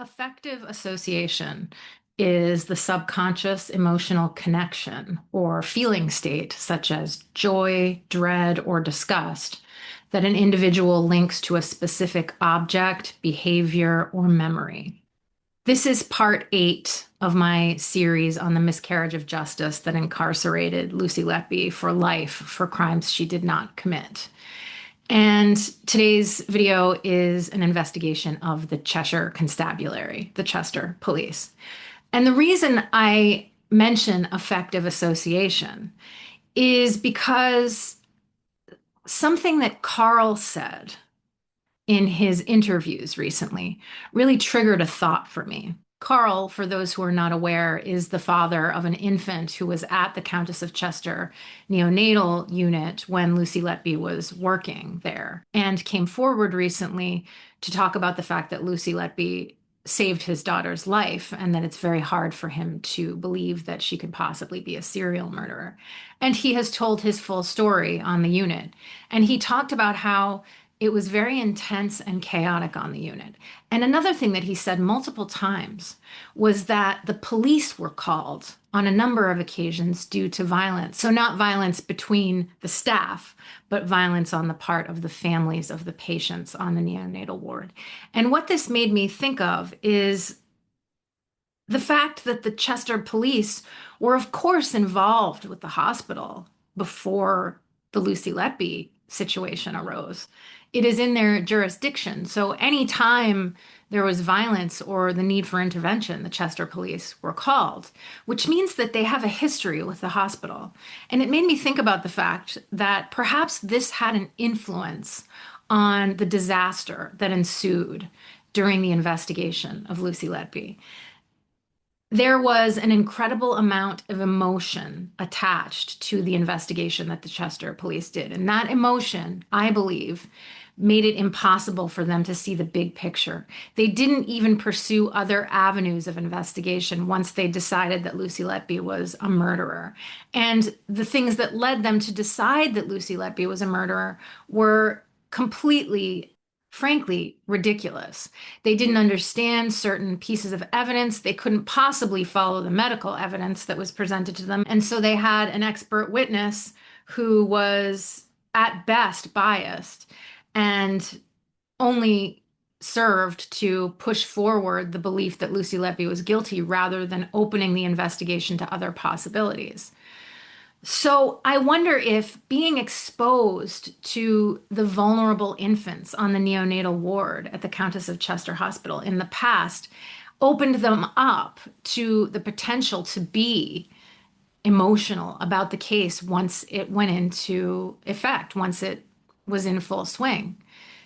Affective association is the subconscious emotional connection or feeling state, such as joy, dread, or disgust, that an individual links to a specific object, behavior, or memory. This is part 8 of my series on the miscarriage of justice that incarcerated Lucy Letby for life for crimes she did not commit. And today's video is an investigation of the Cheshire Constabulary, the Chester Police. And the reason I mention affective association is because something that Carl said in his interviews recently really triggered a thought for me. Carl, for those who are not aware, is the father of an infant who was at the Countess of Chester neonatal unit when Lucy Letby was working there, and came forward recently to talk about the fact that Lucy Letby saved his daughter's life and that it's very hard for him to believe that she could possibly be a serial murderer. And he has told his full story on the unit. And he talked about how it was very intense and chaotic on the unit. And another thing that he said multiple times was that the police were called on a number of occasions due to violence. So not violence between the staff, but violence on the part of the families of the patients on the neonatal ward. And what this made me think of is the fact that the Chester police were, of course, involved with the hospital before the Lucy Letby situation arose. It is in their jurisdiction. So anytime there was violence or the need for intervention, the Chester police were called, which means that they have a history with the hospital. And it made me think about the fact that perhaps this had an influence on the disaster that ensued during the investigation of Lucy Letby. There was an incredible amount of emotion attached to the investigation that the Chester police did. And that emotion, I believe, made it impossible for them to see the big picture. They didn't even pursue other avenues of investigation once they decided that Lucy Letby was a murderer. And the things that led them to decide that Lucy Letby was a murderer were completely, frankly, ridiculous. They didn't understand certain pieces of evidence. They couldn't possibly follow the medical evidence that was presented to them. And so they had an expert witness who was at best biased and only served to push forward the belief that Lucy Letby was guilty rather than opening the investigation to other possibilities. So I wonder if being exposed to the vulnerable infants on the neonatal ward at the Countess of Chester Hospital in the past opened them up to the potential to be emotional about the case once it went into effect, once it was in full swing.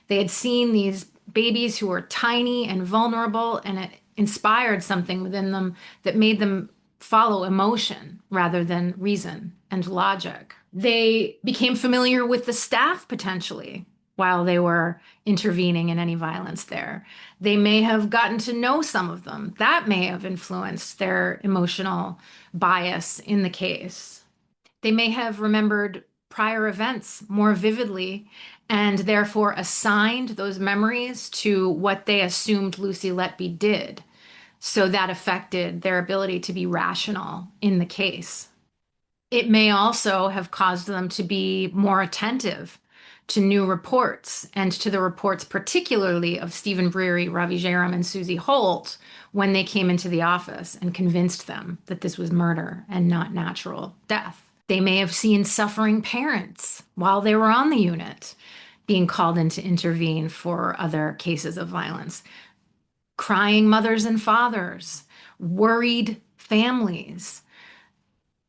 They had seen these babies who were tiny and vulnerable, and it inspired something within them that made them follow emotion rather than reason and logic. They became familiar with the staff potentially while they were intervening in any violence there. They may have gotten to know some of them. That may have influenced their emotional bias in the case. They may have remembered prior events more vividly and therefore assigned those memories to what they assumed Lucy Letby did. So that affected their ability to be rational in the case. It may also have caused them to be more attentive to new reports and to the reports particularly of Stephen Breary, Ravi Jairam, and Susie Holt when they came into the office and convinced them that this was murder and not natural death. They may have seen suffering parents while they were on the unit being called in to intervene for other cases of violence. Crying mothers and fathers, worried families,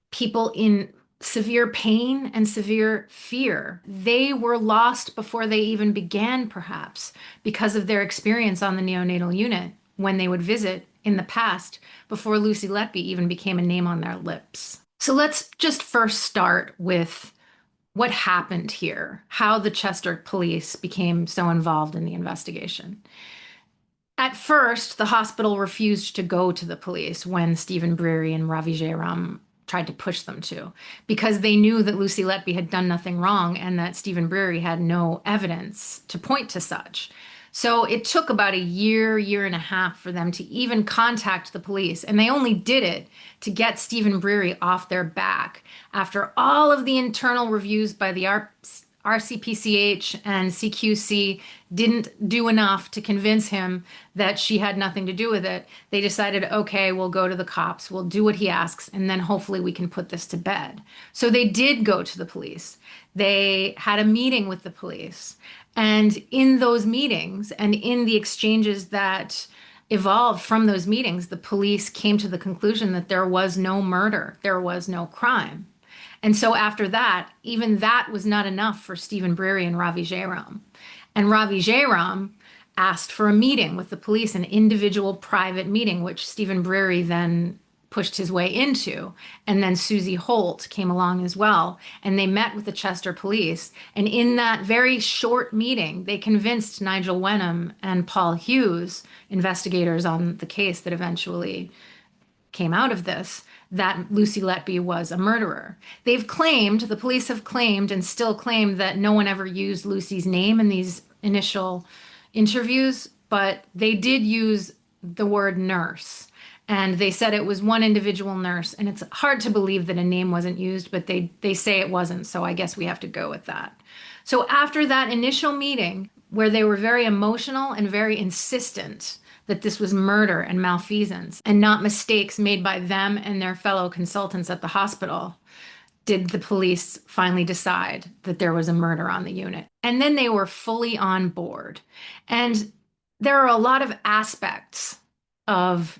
people in severe pain and severe fear. They were lost before they even began, perhaps, because of their experience on the neonatal unit when they would visit in the past before Lucy Letby even became a name on their lips. So let's just first start with what happened here, how the Chester police became so involved in the investigation. At first, the hospital refused to go to the police when Stephen Breary and Ravi Jairam tried to push them to, because they knew that Lucy Letby had done nothing wrong and that Stephen Breary had no evidence to point to such. So it took about a year, year and a half for them to even contact the police. And they only did it to get Stephen Breary off their back after all of the internal reviews by the RCPCH and CQC didn't do enough to convince him that she had nothing to do with it. They decided, okay, we'll go to the cops, we'll do what he asks, and then hopefully we can put this to bed. So they did go to the police. They had a meeting with the police. And in those meetings and in the exchanges that evolved from those meetings, the police came to the conclusion that there was no murder, there was no crime. And so after that, even that was not enough for Stephen Breary and Ravi Jairam. And Ravi Jairam asked for a meeting with the police, an individual private meeting, which Stephen Breary then pushed his way into. And then Susie Holt came along as well. And they met with the Chester police. And in that very short meeting, they convinced Nigel Wenham and Paul Hughes, investigators on the case that eventually came out of this, that Lucy Letby was a murderer. They've claimed, the police have claimed and still claim that no one ever used Lucy's name in these initial interviews, but they did use the word nurse. And they said it was one individual nurse. And it's hard to believe that a name wasn't used, but they say it wasn't. So I guess we have to go with that. So after that initial meeting, where they were very emotional and very insistent that this was murder and malfeasance and not mistakes made by them and their fellow consultants at the hospital, did the police finally decide that there was a murder on the unit. And then they were fully on board. And there are a lot of aspects of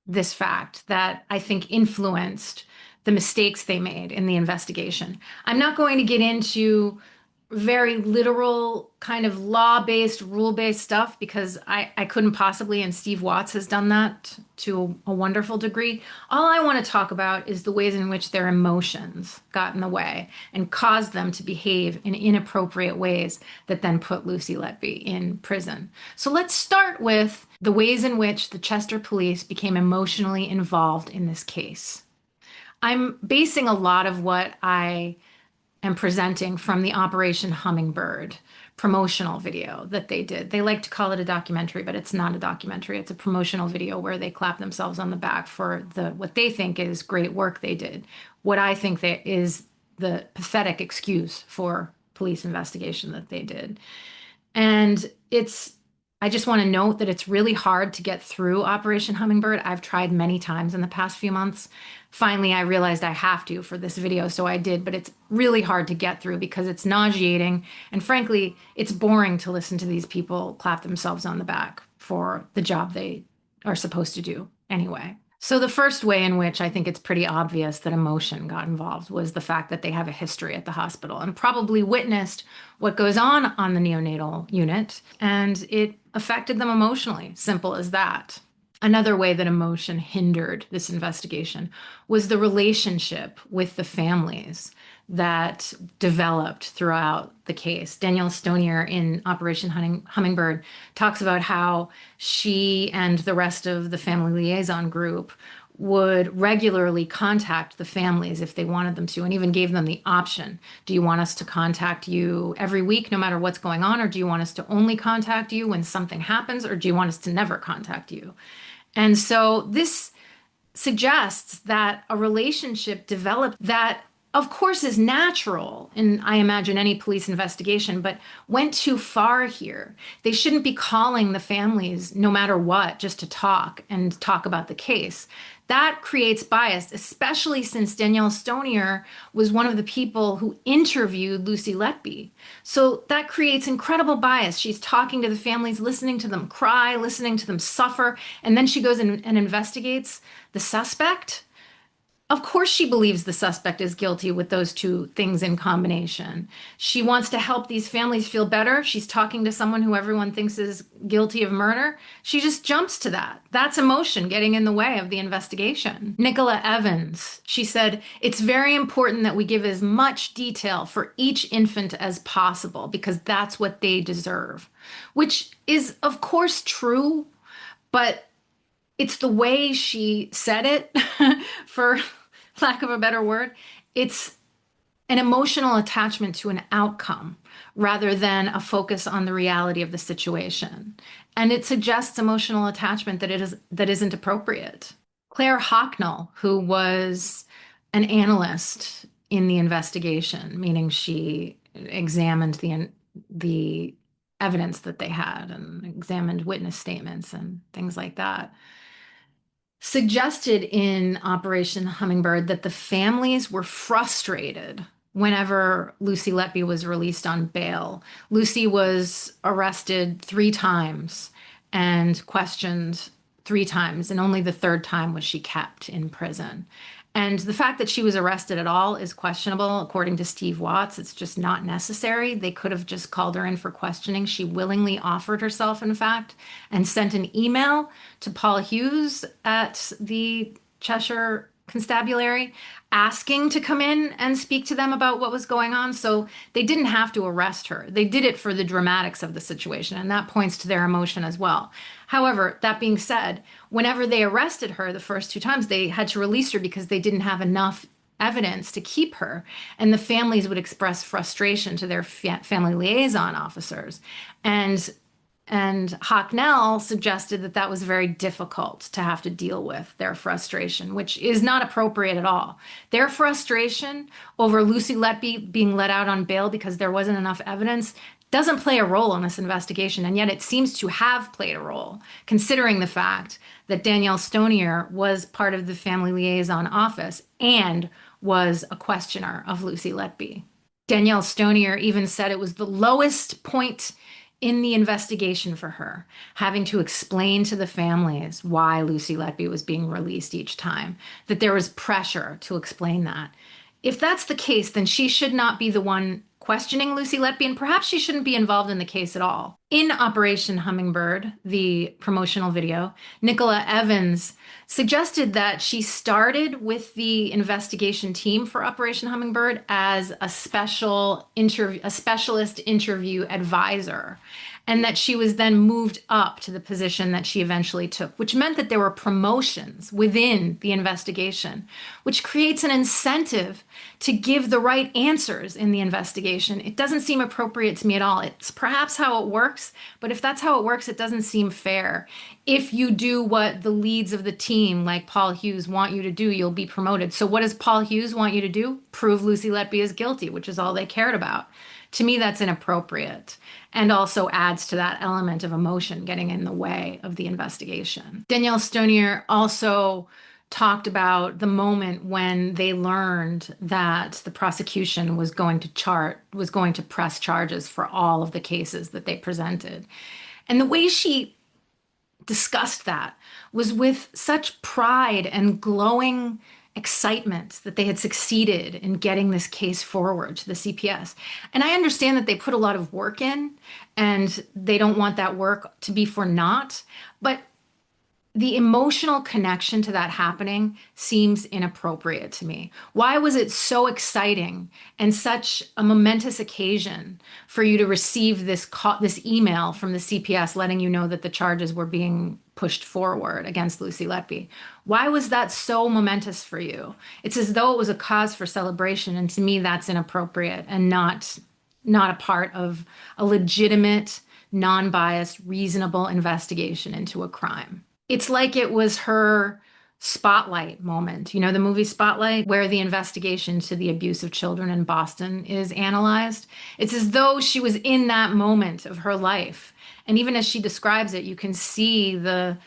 this fact that I think influenced the mistakes they made in the investigation. I'm not going to get into very literal kind of law-based, rule-based stuff because I couldn't possibly, and Steve Watts has done that to a wonderful degree. All I want to talk about is the ways in which their emotions got in the way and caused them to behave in inappropriate ways that then put Lucy Letby in prison. So let's start with the ways in which the Chester police became emotionally involved in this case. I'm basing a lot of what I am presenting from the Operation Hummingbird promotional video that they did. They like to call it a documentary, but it's not a documentary. It's a promotional video where they clap themselves on the back for what they think is great work they did. What I think that is the pathetic excuse for police investigation that they did. And I just want to note that it's really hard to get through Operation Hummingbird. I've tried many times in the past few months. Finally, I realized I have to for this video, so I did, but it's really hard to get through because it's nauseating. And frankly, it's boring to listen to these people clap themselves on the back for the job they are supposed to do anyway. So the first way in which I think it's pretty obvious that emotion got involved was the fact that they have a history at the hospital and probably witnessed what goes on the neonatal unit, and it affected them emotionally. Simple as that. Another way that emotion hindered this investigation was the relationship with the families that developed throughout the case. Danielle Stonier in Operation Hummingbird talks about how she and the rest of the family liaison group would regularly contact the families if they wanted them to, and even gave them the option. Do you want us to contact you every week, no matter what's going on, or do you want us to only contact you when something happens, or do you want us to never contact you? And so this suggests that a relationship developed that, of course, is natural in, I imagine, any police investigation, but went too far here. They shouldn't be calling the families no matter what just to talk and talk about the case. That creates bias, especially since Danielle Stonier was one of the people who interviewed Lucy Letby. So that creates incredible bias. She's talking to the families, listening to them cry, listening to them suffer, and then she goes and investigates the suspect. Of course, she believes the suspect is guilty with those two things in combination. She wants to help these families feel better. She's talking to someone who everyone thinks is guilty of murder. She just jumps to that. That's emotion getting in the way of the investigation. Nicola Evans, she said, it's very important that we give as much detail for each infant as possible because that's what they deserve, which is, of course, true, but it's the way she said it, for lack of a better word. It's an emotional attachment to an outcome rather than a focus on the reality of the situation. And it suggests emotional attachment that isn't appropriate. Claire Hocknell, who was an analyst in the investigation, meaning she examined the evidence that they had and examined witness statements and things like that, suggested in Operation Hummingbird that the families were frustrated whenever Lucy Letby was released on bail. Lucy was arrested 3 times and questioned 3 times, and only the third time was she kept in prison. And the fact that she was arrested at all is questionable, according to Steve Watts. It's just not necessary. They could have just called her in for questioning. She willingly offered herself, in fact, and sent an email to Paul Hughes at the Cheshire Constabulary asking to come in and speak to them about what was going on. So they didn't have to arrest her. They did it for the dramatics of the situation, and that points to their emotion as well. However, that being said, whenever they arrested her the first 2 times, they had to release her because they didn't have enough evidence to keep her. And the families would express frustration to their family liaison officers. And Hocknell suggested that that was very difficult to have to deal with their frustration, which is not appropriate at all. Their frustration over Lucy Letby being let out on bail because there wasn't enough evidence doesn't play a role in this investigation, and yet it seems to have played a role, considering the fact that Danielle Stonier was part of the family liaison office and was a questioner of Lucy Letby. Danielle Stonier even said it was the lowest point in the investigation for her, having to explain to the families why Lucy Letby was being released each time, that there was pressure to explain that. If that's the case, then she should not be the one questioning Lucy Letby, and perhaps she shouldn't be involved in the case at all. In Operation Hummingbird, the promotional video, Nicola Evans suggested that she started with the investigation team for Operation Hummingbird as a specialist interview advisor, and that she was then moved up to the position that she eventually took, which meant that there were promotions within the investigation, which creates an incentive to give the right answers in the investigation. It doesn't seem appropriate to me at all. It's perhaps how it works, but if that's how it works, it doesn't seem fair. If you do what the leads of the team, like Paul Hughes, want you to do, you'll be promoted. So what does Paul Hughes want you to do? Prove Lucy Letby is guilty, which is all they cared about. To me, that's inappropriate and also adds to that element of emotion getting in the way of the investigation. Danielle Stonier also talked about the moment when they learned that the prosecution was going to press charges for all of the cases that they presented. And the way she discussed that was with such pride and glowing excitement that they had succeeded in getting this case forward to the CPS. And I understand that they put a lot of work in and they don't want that work to be for naught, but the emotional connection to that happening seems inappropriate to me. Why was it so exciting and such a momentous occasion for you to receive this email from the CPS letting you know that the charges were being pushed forward against Lucy Letby? Why was that so momentous for you? It's as though it was a cause for celebration, and to me that's inappropriate and not a part of a legitimate, non-biased, reasonable investigation into a crime. It's like it was her spotlight moment. You know, the movie Spotlight, where the investigation to the abuse of children in Boston is analyzed. It's as though she was in that moment of her life. And even as she describes it, you can see the,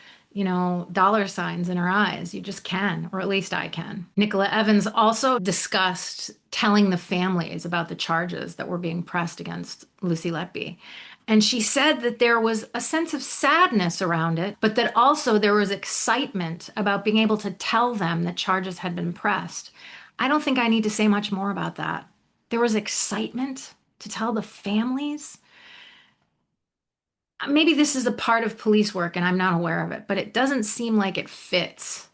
dollar signs in her eyes. You just can, or at least I can. Nicola Evans also discussed telling the families about the charges that were being pressed against Lucy Letby. And she said that there was a sense of sadness around it, but that also there was excitement about being able to tell them that charges had been pressed. I don't think I need to say much more about that. There was excitement to tell the families. Maybe this is a part of police work and I'm not aware of it, but it doesn't seem like it fits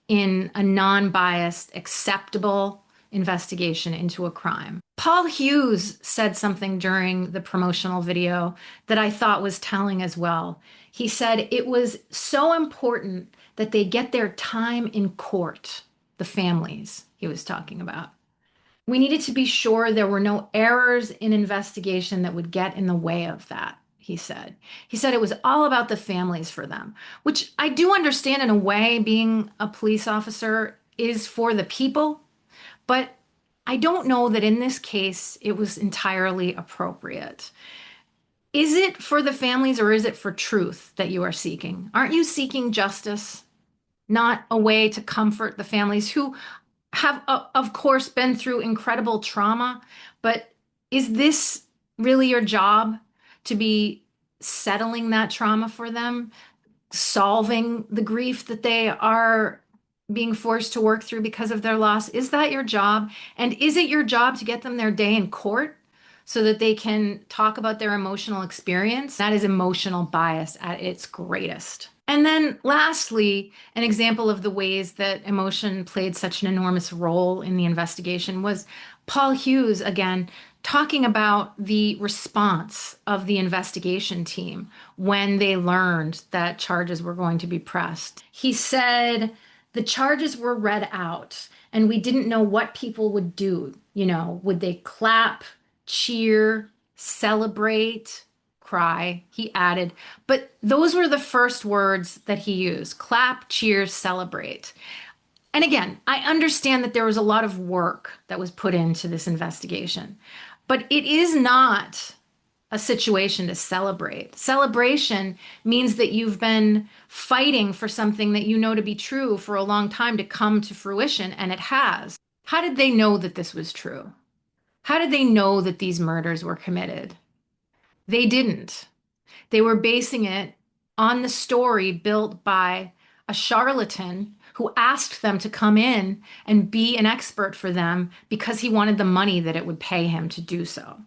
in a non-biased, acceptable investigation into a crime. Paul Hughes said something during the promotional video that I thought was telling as well. He said it was so important that they get their time in court, the families he was talking about. We needed to be sure there were no errors in investigation that would get in the way of that, he said. He said it was all about the families for them, which I do understand in a way. Being a police officer is for the people, but I don't know that in this case it was entirely appropriate. Is it for the families or is it for truth that you are seeking? Aren't you seeking justice, not a way to comfort the families who have, of course, been through incredible trauma? But is this really your job, to be settling that trauma for them, solving the grief that they are being forced to work through because of their loss? Is that your job? And is it your job to get them their day in court so that they can talk about their emotional experience? That is emotional bias at its greatest. And then lastly, an example of the ways that emotion played such an enormous role in the investigation was Paul Hughes, again, talking about the response of the investigation team when they learned that charges were going to be pressed. He said, the charges were read out and we didn't know what people would do. You know, would they clap, cheer, celebrate, cry? He added, but those were the first words that he used: clap, cheer, celebrate. And again, I understand that there was a lot of work that was put into this investigation, but it is not a situation to celebrate. Celebration means that you've been fighting for something that you know to be true for a long time to come to fruition, and it has. How did they know that this was true? How did they know that these murders were committed? They didn't. They were basing it on the story built by a charlatan who asked them to come in and be an expert for them because he wanted the money that it would pay him to do so.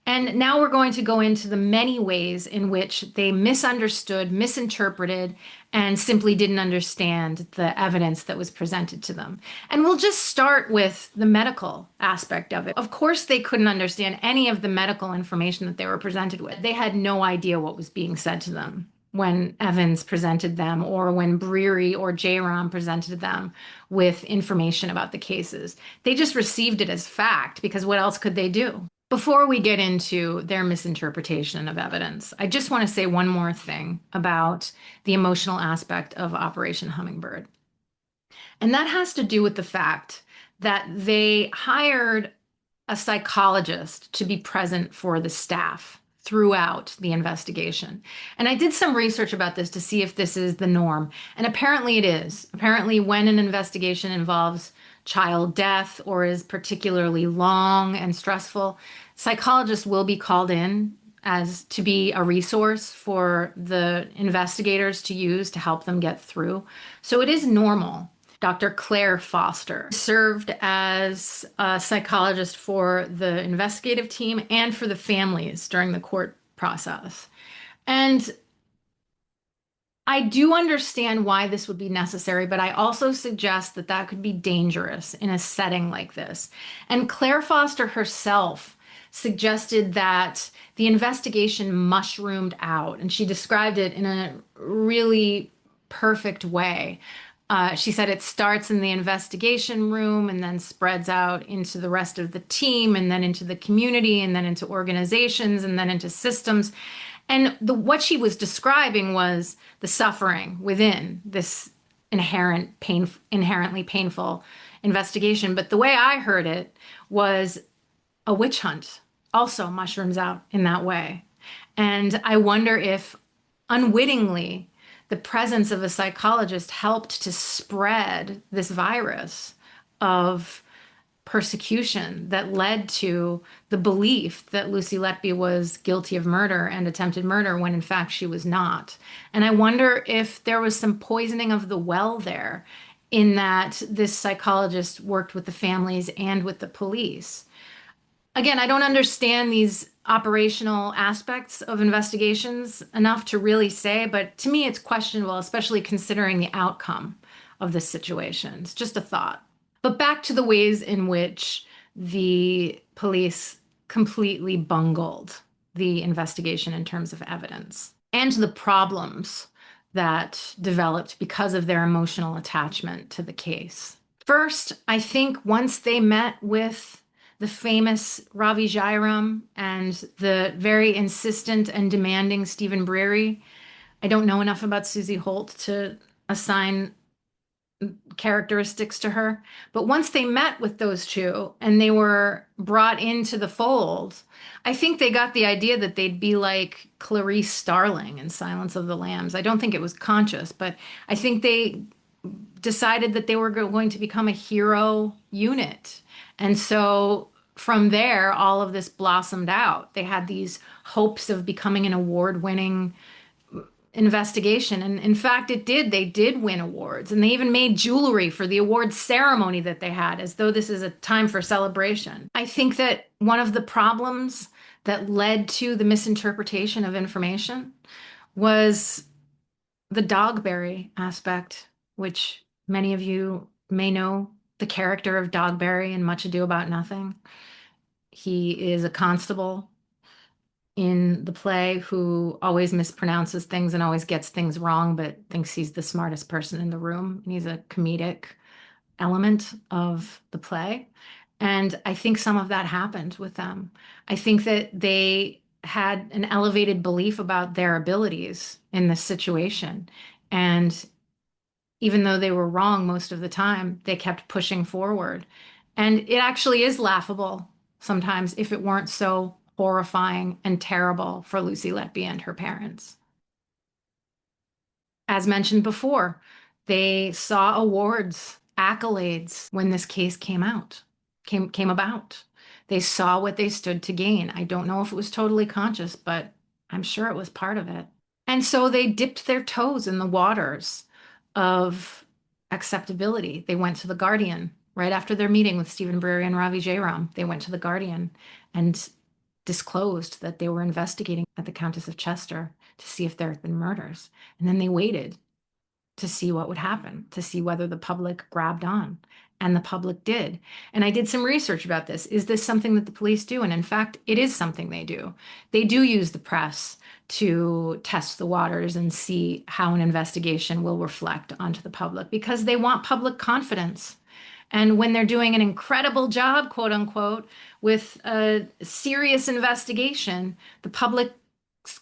And now we're going to go into the many ways in which they misunderstood, misinterpreted, and simply didn't understand the evidence that was presented to them. And we'll just start with the medical aspect of it. Of course, they couldn't understand any of the medical information that they were presented with. They had no idea what was being said to them when Evans presented them, or when Breary or Jayram presented them with information about the cases. They just received it as fact, because what else could they do? Before we get into their misinterpretation of evidence, I just want to say one more thing about the emotional aspect of Operation Hummingbird. And that has to do with the fact that they hired a psychologist to be present for the staff throughout the investigation. And I did some research about this to see if this is the norm. And apparently it is. Apparently, when an investigation involves child death or is particularly long and stressful, psychologists will be called in as to be a resource for the investigators to use to help them get through. So it is normal. Dr. Claire Foster served as a psychologist for the investigative team and for the families during the court process. And I do understand why this would be necessary, but I also suggest that that could be dangerous in a setting like this. And Claire Foster herself suggested that the investigation mushroomed out, and she described it in a really perfect way. She said it starts in the investigation room and then spreads out into the rest of the team, and then into the community, and then into organizations, and then into systems. And what she was describing was the suffering within this inherently painful investigation. But the way I heard it was a witch hunt also mushrooms out in that way. And I wonder if unwittingly the presence of a psychologist helped to spread this virus of persecution that led to the belief that Lucy Letby was guilty of murder and attempted murder when in fact she was not. And I wonder if there was some poisoning of the well there, in that this psychologist worked with the families and with the police. Again, I don't understand these operational aspects of investigations enough to really say, but to me it's questionable, especially considering the outcome of this situation. It's just a thought. But back to the ways in which the police completely bungled the investigation in terms of evidence, and the problems that developed because of their emotional attachment to the case. First, I think once they met with the famous Ravi Jairam and the very insistent and demanding Stephen Breary. I don't know enough about Susie Holt to assign characteristics to her. But once they met with those two and they were brought into the fold, I think they got the idea that they'd be like Clarice Starling in Silence of the Lambs. I don't think it was conscious, but I think they decided that they were going to become a hero unit. And so from there, all of this blossomed out. They had these hopes of becoming an award-winning investigation. And in fact, it did. They did win awards. And they even made jewelry for the awards ceremony that they had, as though this is a time for celebration. I think that one of the problems that led to the misinterpretation of information was the Dogberry aspect, which many of you may know the character of Dogberry in Much Ado About Nothing. He is a constable in the play who always mispronounces things and always gets things wrong, but thinks he's the smartest person in the room. And he's a comedic element of the play. And I think some of that happened with them. I think that they had an elevated belief about their abilities in this situation. And even though they were wrong most of the time, they kept pushing forward. And it actually is laughable sometimes if it weren't so horrifying and terrible for Lucy Letby and her parents. As mentioned before, they saw awards, accolades when this case came about. They saw what they stood to gain. I don't know if it was totally conscious, but I'm sure it was part of it. And so they dipped their toes in the waters of acceptability. They went to the Guardian right after their meeting with Stephen Breary and Ravi Jairam. They went to the Guardian and disclosed that they were investigating at the Countess of Chester to see if there had been murders. And then they waited to see what would happen, to see whether the public grabbed on. And the public did. And I did some research about this. Is this something that the police do? And in fact, it is something they do. They do use the press to test the waters and see how an investigation will reflect onto the public because they want public confidence. And when they're doing an incredible job, quote unquote, with a serious investigation, the public's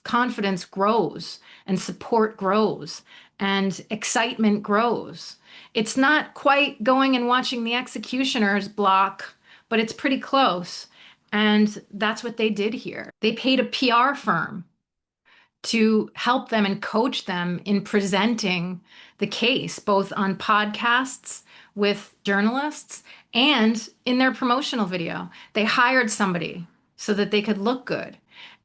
confidence grows and support grows and excitement grows. It's not quite going and watching the executioner's block, but it's pretty close. And that's what they did here. They paid a PR firm to help them and coach them in presenting the case, both on podcasts with journalists and in their promotional video. They hired somebody so that they could look good.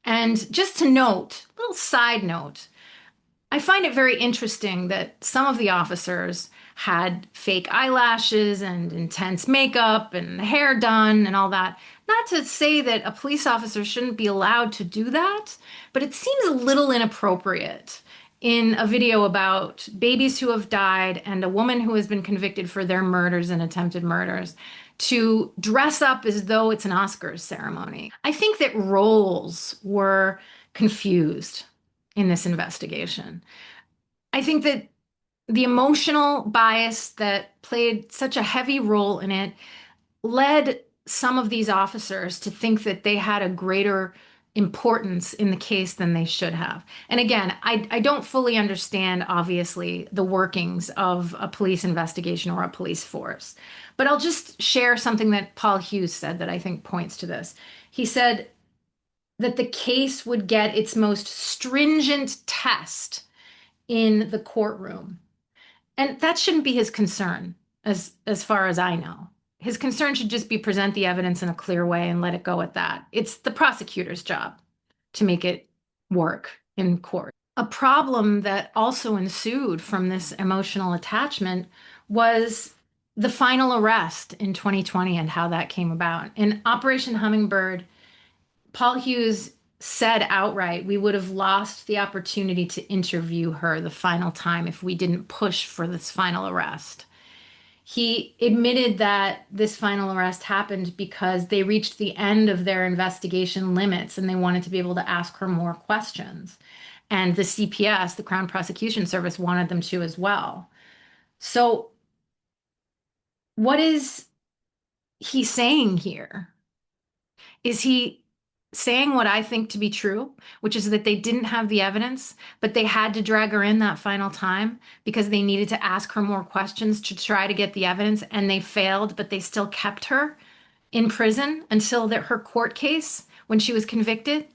And just to note, a little side note, I find it very interesting that some of the officers had fake eyelashes and intense makeup and hair done and all that. Not to say that a police officer shouldn't be allowed to do that, but it seems a little inappropriate in a video about babies who have died and a woman who has been convicted for their murders and attempted murders to dress up as though it's an Oscars ceremony. I think that roles were confused in this investigation. I think that the emotional bias that played such a heavy role in it led some of these officers to think that they had a greater importance in the case than they should have. And again, I don't fully understand, obviously, the workings of a police investigation or a police force. But I'll just share something that Paul Hughes said that I think points to this. He said that the case would get its most stringent test in the courtroom. And that shouldn't be his concern, as far as I know. His concern should just be present the evidence in a clear way and let it go at that. It's the prosecutor's job to make it work in court. A problem that also ensued from this emotional attachment was the final arrest in 2020 and how that came about. In Operation Hummingbird, Paul Hughes said outright, we would have lost the opportunity to interview her the final time if we didn't push for this final arrest. He admitted that this final arrest happened because they reached the end of their investigation limits and they wanted to be able to ask her more questions. And the CPS, the Crown Prosecution Service, wanted them to as well. So what is he saying here? Is he saying what I think to be true, which is that they didn't have the evidence, but they had to drag her in that final time because they needed to ask her more questions to try to get the evidence, and they failed, but they still kept her in prison until her court case when she was convicted?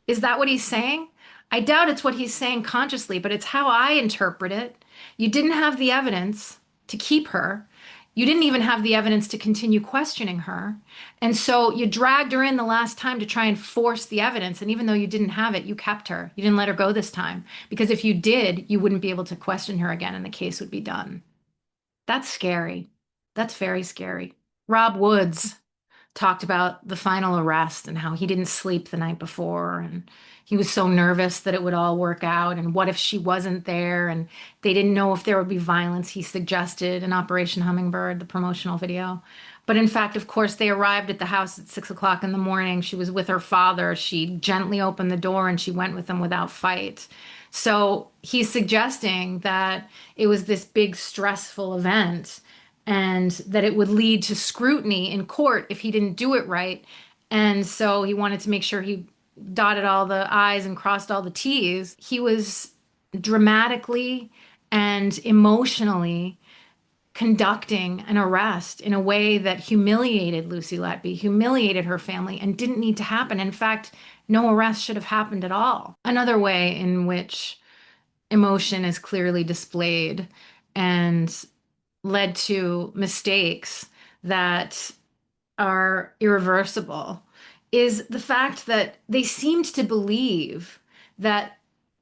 Is that what he's saying? I doubt it's what he's saying consciously, but it's how I interpret it. You didn't have the evidence to keep her. You didn't even have the evidence to continue questioning her. And so you dragged her in the last time to try and force the evidence. And even though you didn't have it, you kept her. You didn't let her go this time. Because if you did, you wouldn't be able to question her again and the case would be done. That's scary. That's very scary. Rob Woods talked about the final arrest and how he didn't sleep the night before, and he was so nervous that it would all work out, and what if she wasn't there, and they didn't know if there would be violence. He suggested in Operation Hummingbird, the promotional video. But in fact, of course, they arrived at the house at 6 o'clock in the morning. She was with her father. She gently opened the door and she went with him without fight. So he's suggesting that it was this big stressful event and that it would lead to scrutiny in court if he didn't do it right. And so he wanted to make sure he dotted all the I's and crossed all the T's. He was dramatically and emotionally conducting an arrest in a way that humiliated Lucy Letby, humiliated her family, and didn't need to happen. In fact, no arrest should have happened at all. Another way in which emotion is clearly displayed and led to mistakes that are irreversible is the fact that they seemed to believe that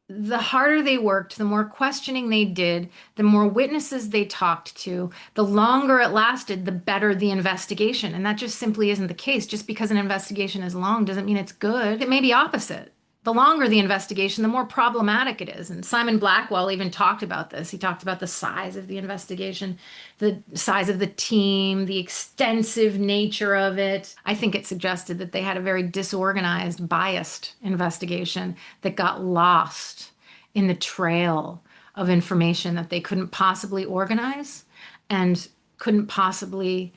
the harder they worked, the more questioning they did, the more witnesses they talked to, the longer it lasted, the better the investigation. And that just simply isn't the case. Just because an investigation is long doesn't mean it's good. It may be opposite. The longer the investigation, the more problematic it is. And Simon Blackwell even talked about this. He talked about the size of the investigation, the size of the team, the extensive nature of it. I think it suggested that they had a very disorganized, biased investigation that got lost in the trail of information that they couldn't possibly organize and couldn't possibly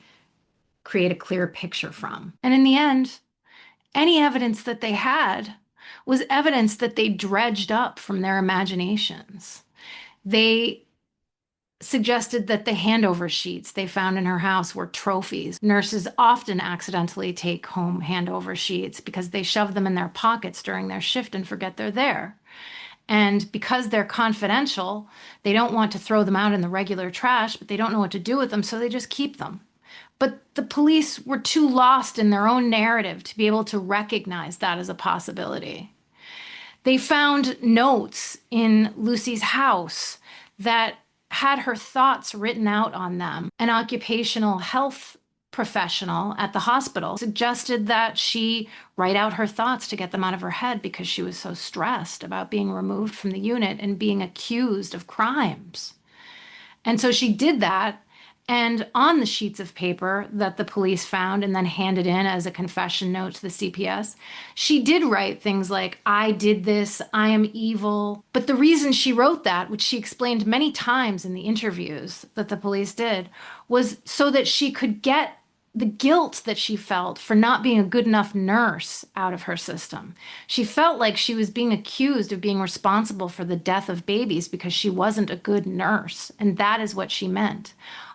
create a clear picture from. And in the end, any evidence that they had was evidence that they dredged up from their imaginations. They suggested that the handover sheets they found in her house were trophies. Nurses often accidentally take home handover sheets because they shove them in their pockets during their shift and forget they're there. And because they're confidential, they don't want to throw them out in the regular trash, but they don't know what to do with them, so they just keep them. But the police were too lost in their own narrative to be able to recognize that as a possibility. They found notes in Lucy's house that had her thoughts written out on them. An occupational health professional at the hospital suggested that she write out her thoughts to get them out of her head because she was so stressed about being removed from the unit and being accused of crimes. And so she did that. And on the sheets of paper that the police found and then handed in as a confession note to the CPS, she did write things like, "I did this, I am evil." But the reason she wrote that, which she explained many times in the interviews that the police did, was so that she could get the guilt that she felt for not being a good enough nurse out of her system. She felt like she was being accused of being responsible for the death of babies because she wasn't a good nurse. And that is what she meant.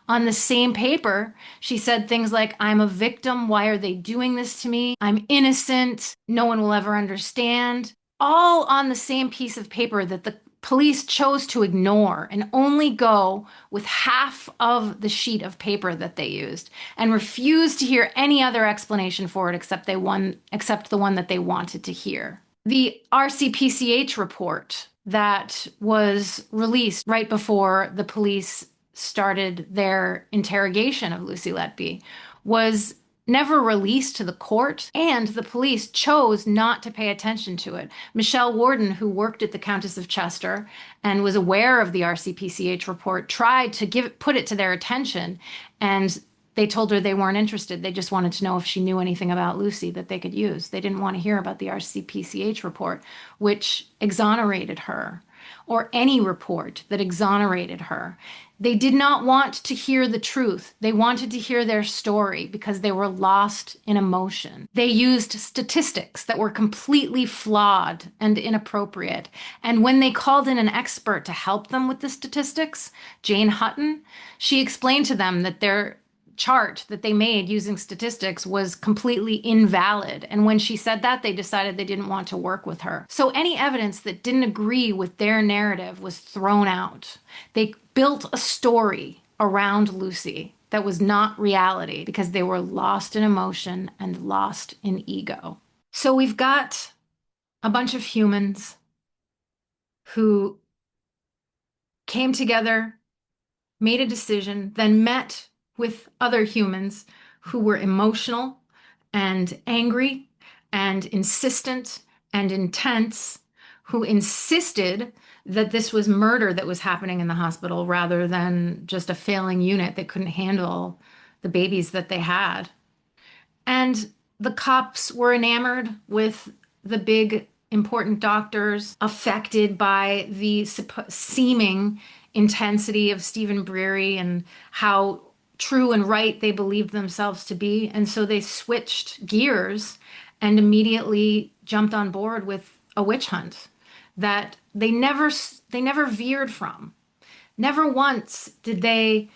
On the same paper, she said things like, "I'm a victim. Why are they doing this to me? I'm innocent. No one will ever understand." All on the same piece of paper that the police chose to ignore and only go with half of the sheet of paper that they used and refused to hear any other explanation for it except the one that they wanted to hear. The RCPCH report that was released right before the police started their interrogation of Lucy Letby was never released to the court, and the police chose not to pay attention to it. Michelle Warden, who worked at the Countess of Chester and was aware of the RCPCH report, tried to put it to their attention, and they told her they weren't interested. They just wanted to know if she knew anything about Lucy that they could use. They didn't want to hear about the RCPCH report, which exonerated her. or any report that exonerated her. They did not want to hear the truth. They wanted to hear their story because they were lost in emotion. They used statistics that were completely flawed and inappropriate. And when they called in an expert to help them with the statistics, Jane Hutton, she explained to them that their chart that they made using statistics was completely invalid. And when she said that, they decided they didn't want to work with her. So any evidence that didn't agree with their narrative was thrown out. They built a story around Lucy that was not reality because they were lost in emotion and lost in ego. So we've got a bunch of humans who came together, made a decision, then met with other humans who were emotional and angry and insistent and intense, who insisted that this was murder that was happening in the hospital rather than just a failing unit that couldn't handle the babies that they had. And the cops were enamored with the big, important doctors, affected by the seeming intensity of Stephen Breary and how true and right they believed themselves to be. And so they switched gears and immediately jumped on board with a witch hunt that they never veered from. Never once did they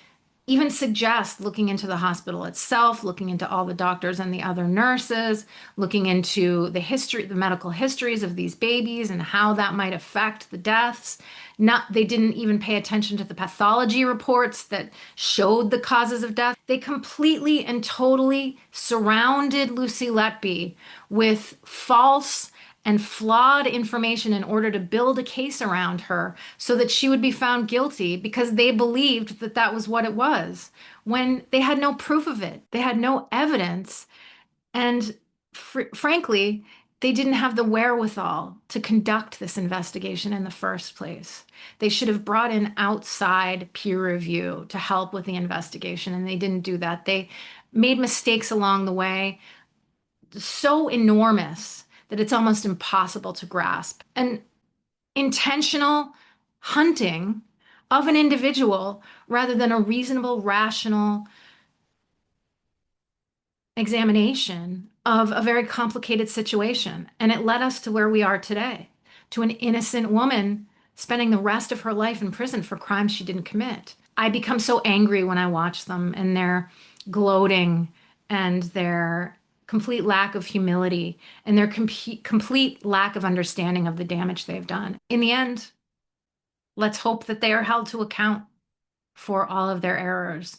even suggest looking into the hospital itself, looking into all the doctors and the other nurses, looking into the history, the medical histories of these babies and how that might affect the deaths. They didn't even pay attention to the pathology reports that showed the causes of death. They completely and totally surrounded Lucy Letby with false and flawed information in order to build a case around her so that she would be found guilty because they believed that that was what it was when they had no proof of it. They had no evidence. And frankly, they didn't have the wherewithal to conduct this investigation in the first place. They should have brought in outside peer review to help with the investigation, and they didn't do that. They made mistakes along the way so enormous that it's almost impossible to grasp. An intentional hunting of an individual rather than a reasonable, rational examination of a very complicated situation. And it led us to where we are today, to an innocent woman spending the rest of her life in prison for crimes she didn't commit. I become so angry when I watch them and their gloating and their complete lack of humility and their complete lack of understanding of the damage they've done. In the end, let's hope that they are held to account for all of their errors.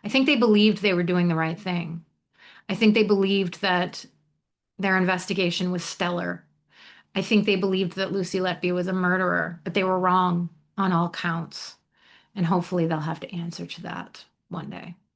I think they believed they were doing the right thing. I think they believed that their investigation was stellar. I think they believed that Lucy Letby was a murderer, but they were wrong on all counts. And hopefully they'll have to answer to that one day.